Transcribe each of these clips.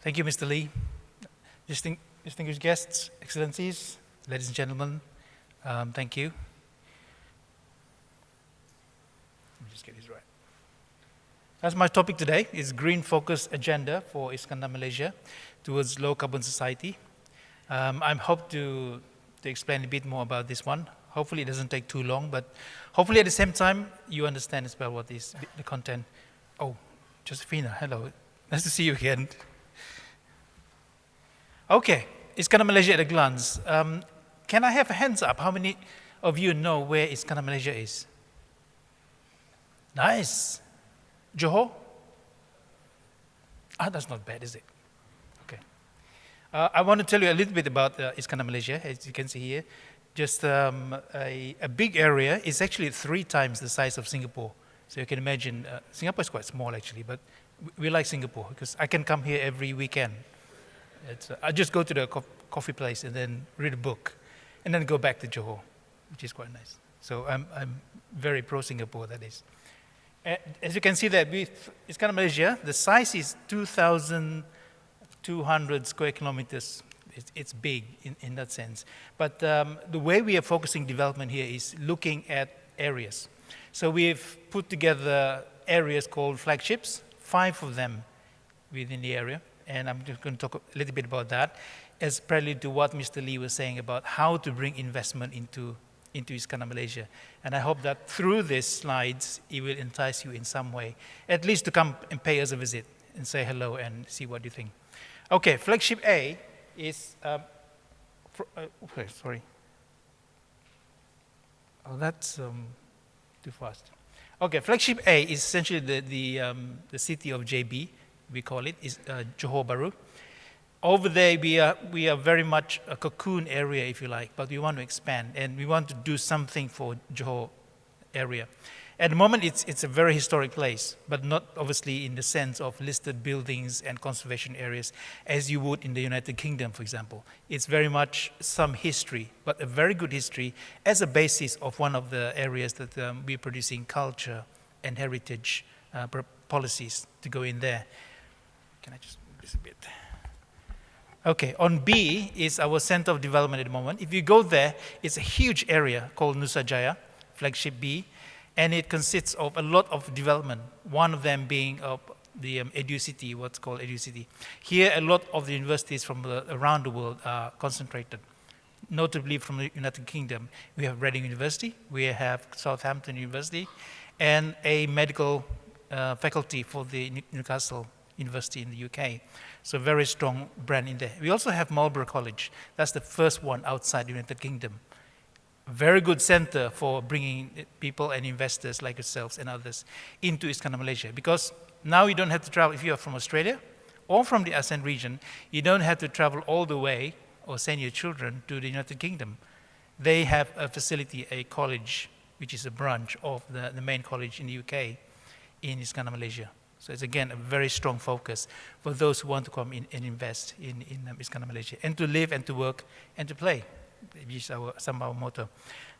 Thank you, Mr. Lee. Distinguished guests, excellencies, ladies and gentlemen, thank you. Let me just get this right. As my topic today is Green Focus Agenda for Iskandar Malaysia towards low carbon society. I hope to explain a bit more about this one. Hopefully it doesn't take too long, but hopefully at the same time you understand as well what is the content. Oh, Josephina, hello. Nice to see you again. Okay, Iskandar Malaysia at a glance. Can I have a hands up? How many of you know where Iskandar Malaysia is? Nice. Johor? That's not bad, is it? Okay. I want to tell you a little bit about Iskandar Malaysia, as you can see here. Just a big area. It's actually 3 times the size of Singapore. So you can imagine, Singapore is quite small actually, but we like Singapore because I can come here every weekend. I just go to the coffee place and then read a book and then go back to Johor, which is quite nice. So I'm very pro Singapore, that is. As you can see that with Iskandar Malaysia, the size is 2,200 square kilometers. It's big in that sense. But the way we are focusing development here is looking at areas. So we've put together areas called flagships, 5 of them within the area. And I'm just going to talk a little bit about that as prelude to what Mr. Lee was saying about how to bring investment into Iskandar Malaysia. And I hope that through these slides, it will entice you in some way, at least to come and pay us a visit and say hello and see what you think. Okay, flagship A is, okay, sorry. Oh, that's too fast. Okay, flagship A is essentially the city of JB. We call it, is Johor Bahru. Over there, we are very much a cocoon area, if you like, but we want to expand and we want to do something for Johor area. At the moment, it's a very historic place, but not obviously in the sense of listed buildings and conservation areas as you would in the United Kingdom, for example. It's very much some history, but a very good history as a basis of one of the areas that we're producing culture and heritage policies to go in there. Can I just move this a bit? Okay, on B is our center of development at the moment. If you go there, it's a huge area called Nusa Jaya, flagship B, and it consists of a lot of development, one of them being the EduCity, what's called EduCity. Here, a lot of the universities from around the world are concentrated, notably from the United Kingdom. We have Reading University, we have Southampton University, and a medical faculty for the Newcastle University in the UK. So very strong brand in there. We also have Marlborough College. That's the first one outside the United Kingdom. Very good center for bringing people and investors like yourselves and others into Iskandar Malaysia. Because now you don't have to travel, if you are from Australia or from the ASEAN region, you don't have to travel all the way or send your children to the United Kingdom. They have a facility, a college, which is a branch of the main college in the UK in Iskandar Malaysia. So it's again a very strong focus for those who want to come in and invest in Iskandar Malaysia and to live and to work and to play, which is some of our motto.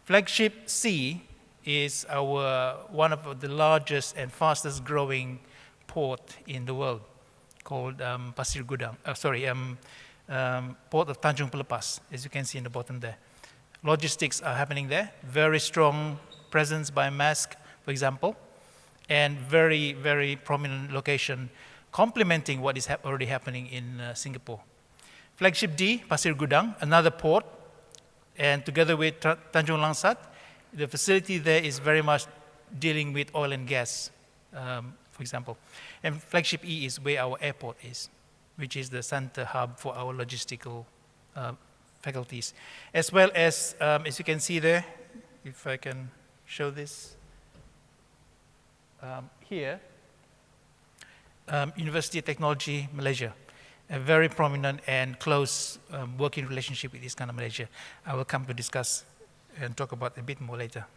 Flagship C is one of the largest and fastest growing port in the world called Pasir Gudang, port of Tanjung Pelepas, as you can see in the bottom there. Logistics are happening there, very strong presence by Maersk, for example, and very, very prominent location, complementing what is already happening in Singapore. Flagship D, Pasir Gudang, another port, and together with Tanjung Langsat, the facility there is very much dealing with oil and gas, for example. And flagship E is where our airport is, which is the center hub for our logistical faculties. As well as you can see there, if I can show this, here, University of Technology Malaysia, a very prominent and close working relationship with Iskandar Malaysia. I will come to discuss and talk about a bit more later.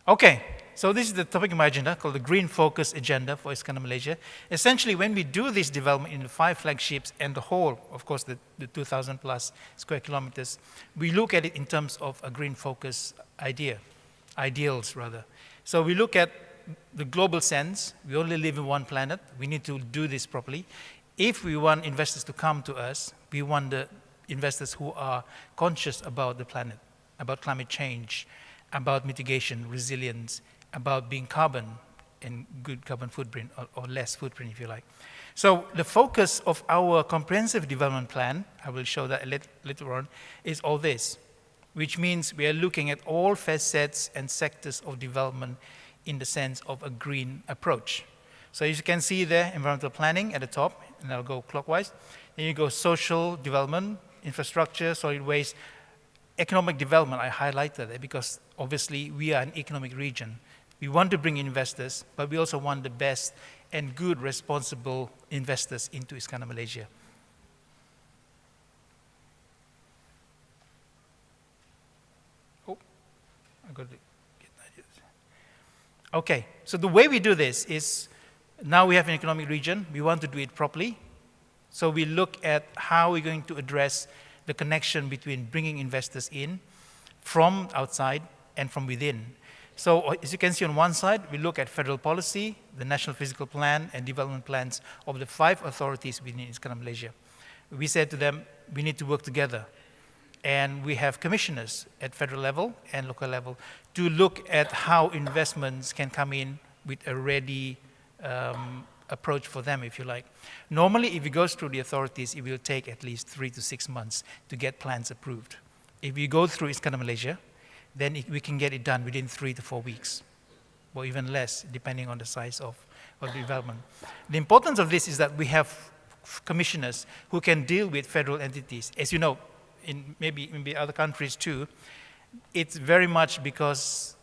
Okay, so this is the topic of my agenda called the Green Focus Agenda for Iskandar Malaysia. Essentially, when we do this development in the 5 flagships and the whole, of course, the 2,000 plus square kilometers, we look at it in terms of a green focus ideals rather. So we look at the global sense. We only live in one planet. We need to do this properly. If we want investors to come to us, we want the investors who are conscious about the planet, about climate change, about mitigation, resilience, about being carbon and good carbon footprint or less footprint, if you like. So the focus of our comprehensive development plan, I will show that later on, is all this, which means we are looking at all facets and sectors of development in the sense of a green approach. So as you can see there, environmental planning at the top, and I'll go clockwise. Then you go social development, infrastructure, solid waste, economic development. I highlighted that because obviously we are an economic region. We want to bring investors, but we also want the best and good, responsible investors into Iskandar Malaysia. Oh, I got to get that. Okay, so the way we do this is now we have an economic region. We want to do it properly. So we look at how we're going to address the connection between bringing investors in from outside and from within. So as you can see on one side, we look at federal policy, the National Physical Plan and development plans of the 5 authorities within Iskandar Malaysia. We said to them, we need to work together. And we have commissioners at federal level and local level to look at how investments can come in with a ready approach for them, if you like. Normally, if it goes through the authorities, it will take at least 3 to 6 months to get plans approved. If we go through Iskandar Malaysia, then we can get it done within 3 to 4 weeks, or even less, depending on the size of the development. The importance of this is that we have commissioners who can deal with federal entities. As you know, in maybe other countries too, it's very much because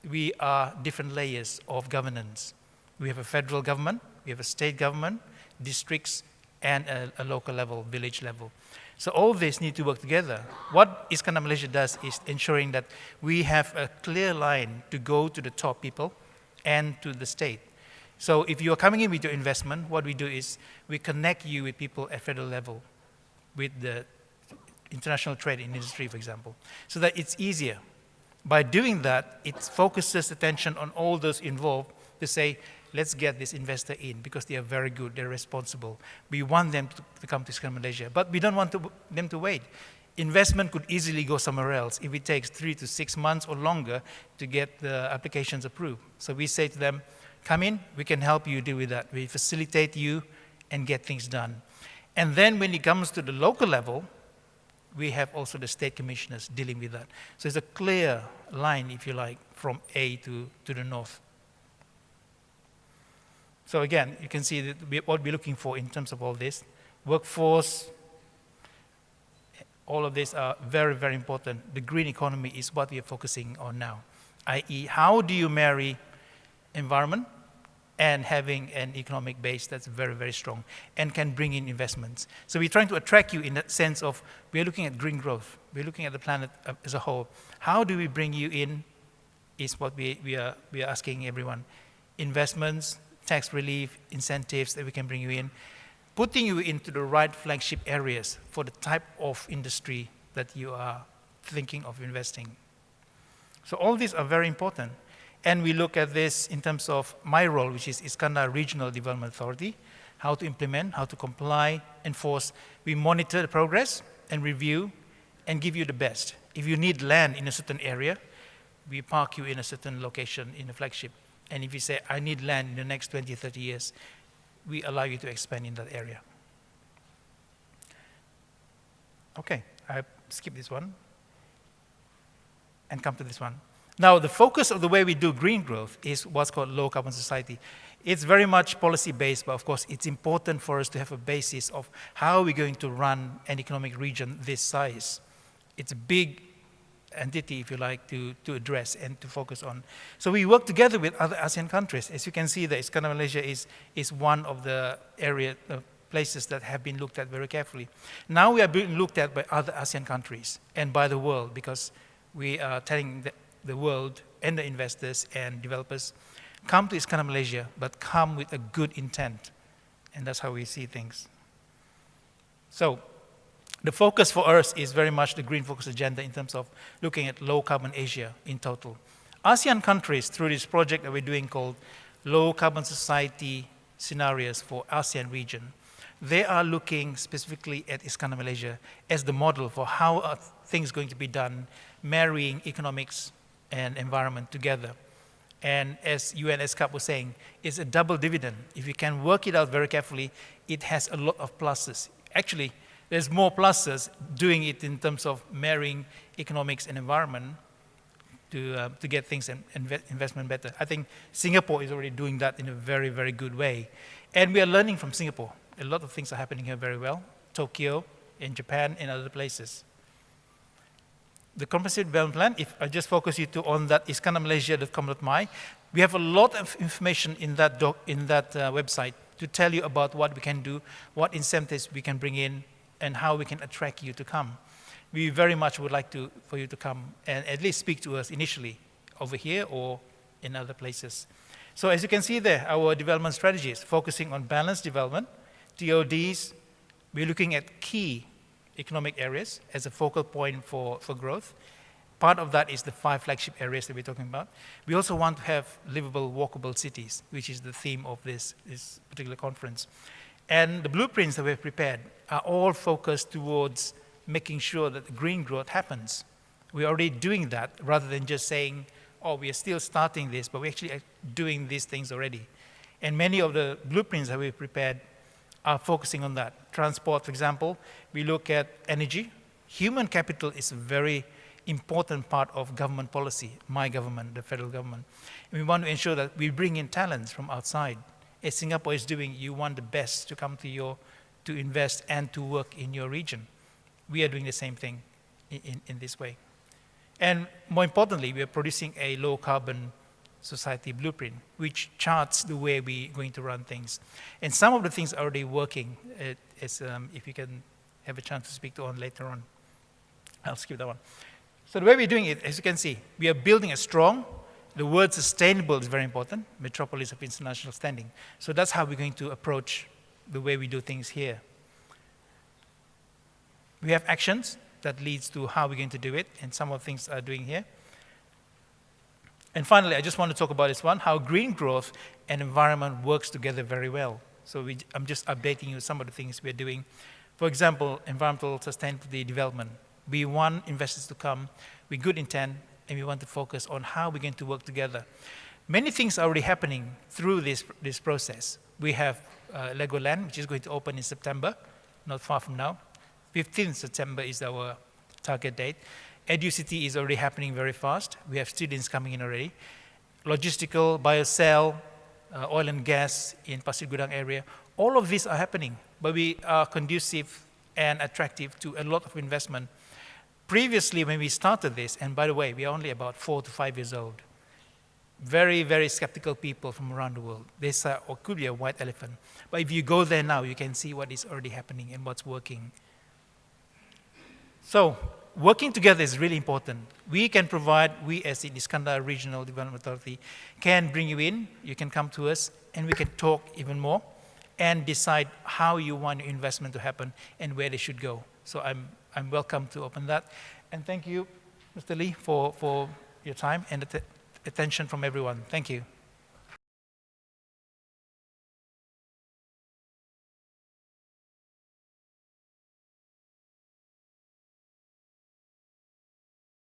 we are different layers of governance. We have a federal government, we have a state government, districts, and a local level, village level. So all this need to work together. What Iskandar Malaysia does is ensuring that we have a clear line to go to the top people and to the state. So if you are coming in with your investment, what we do is we connect you with people at federal level, with the international trade industry, for example, so that it's easier. By doing that, it focuses attention on all those involved to say, let's get this investor in because they are very good, they're responsible. We want them to come to Iskandar Malaysia, but we don't want them to wait. Investment could easily go somewhere else if it takes 3 to 6 months or longer to get the applications approved. So we say to them, come in, we can help you deal with that. We facilitate you and get things done. And then when it comes to the local level, we have also the state commissioners dealing with that. So it's a clear line, if you like, from A to the north. So again, you can see that what we're looking for in terms of all this. Workforce, all of these are very, very important. The green economy is what we are focusing on now, i.e. how do you marry environment and having an economic base that's very, very strong and can bring in investments. So we're trying to attract you in the sense of we're looking at green growth. We're looking at the planet as a whole. How do we bring you in is what we are asking everyone. Investments, tax relief, incentives that we can bring you in, putting you into the right flagship areas for the type of industry that you are thinking of investing. So all these are very important. And we look at this in terms of my role, which is Iskandar Regional Development Authority, how to implement, how to comply, enforce. We monitor the progress and review and give you the best. If you need land in a certain area, we park you in a certain location in a flagship. And if you say, I need land in the next 20, 30 years, we allow you to expand in that area. Okay, I skip this one and come to this one. Now, the focus of the way we do green growth is what's called low carbon society. It's very much policy-based, but of course, it's important for us to have a basis of how we're going to run an economic region this size. It's a big entity, if you like, to address and to focus on. So we work together with other ASEAN countries. As you can see, the Iskandar Malaysia is one of the places that have been looked at very carefully. Now we are being looked at by other ASEAN countries and by the world because we are telling the world and the investors and developers, come to Iskandar Malaysia, but come with a good intent. And that's how we see things. So the focus for us is very much the Green Focus Agenda in terms of looking at low carbon Asia in total. ASEAN countries, through this project that we're doing called Low Carbon Society Scenarios for ASEAN Region, they are looking specifically at Iskandar Malaysia as the model for how are things going to be done, marrying economics and environment together. And as UN SCAP was saying, it's a double dividend. If you can work it out very carefully, it has a lot of pluses. Actually, there's more pluses doing it in terms of marrying economics and environment to get things and investment better. I think Singapore is already doing that in a very, very good way. And we are learning from Singapore. A lot of things are happening here very well. Tokyo, in Japan, and other places. The comprehensive development plan, if I just focus you on that iskandarmalaysia.com.my, we have a lot of information in that website to tell you about what we can do, what incentives we can bring in, and how we can attract you to come. We very much would like for you to come and at least speak to us initially over here or in other places. So as you can see there, our development strategies focusing on balanced development, TODs, we're looking at key economic areas as a focal point for growth. Part of that is the 5 flagship areas that we're talking about. We also want to have livable, walkable cities, which is the theme of this particular conference. And the blueprints that we've prepared are all focused towards making sure that the green growth happens. We're already doing that rather than just saying, oh, we are still starting this, but we're actually doing these things already. And many of the blueprints that we've prepared are focusing on that. Transport, for example, we look at energy. Human capital is a very important part of government policy, my government, the federal government. And we want to ensure that we bring in talents from outside. As Singapore is doing, you want the best to come to invest and to work in your region. We are doing the same thing in this way. And more importantly, we are producing a low-carbon society blueprint, which charts the way we're going to run things. And some of the things are already working, if you can have a chance to speak to on later on. I'll skip that one. So the way we're doing it, as you can see, we are building a strong, the word sustainable is very important, metropolis of international standing. So that's how we're going to approach the way we do things here. We have actions that leads to how we're going to do it, and some of the things are doing here. And finally, I just want to talk about this one, how green growth and environment works together very well. So I'm just updating you some of the things we're doing. For example, environmental sustainability development. We want investors to come with good intent, and we want to focus on how we're going to work together. Many things are already happening through this process. We have Legoland, which is going to open in September, not far from now. 15th September is our target date. EduCity is already happening very fast. We have students coming in already. Logistical, biocell, oil and gas in Pasir Gudang area. All of these are happening, but we are conducive and attractive to a lot of investment. Previously, when we started this, and by the way, we are only about 4 to 5 years old, very, very skeptical people from around the world. They say, oh, could be a white elephant. But if you go there now, you can see what is already happening and what's working. So, working together is really important. We can provide, we as the Iskandar Regional Development Authority can bring you in, you can come to us, and we can talk even more and decide how you want your investment to happen and where they should go. So I'm welcome to open that. And thank you, Mr. Lee, for your time and attention from everyone. Thank you.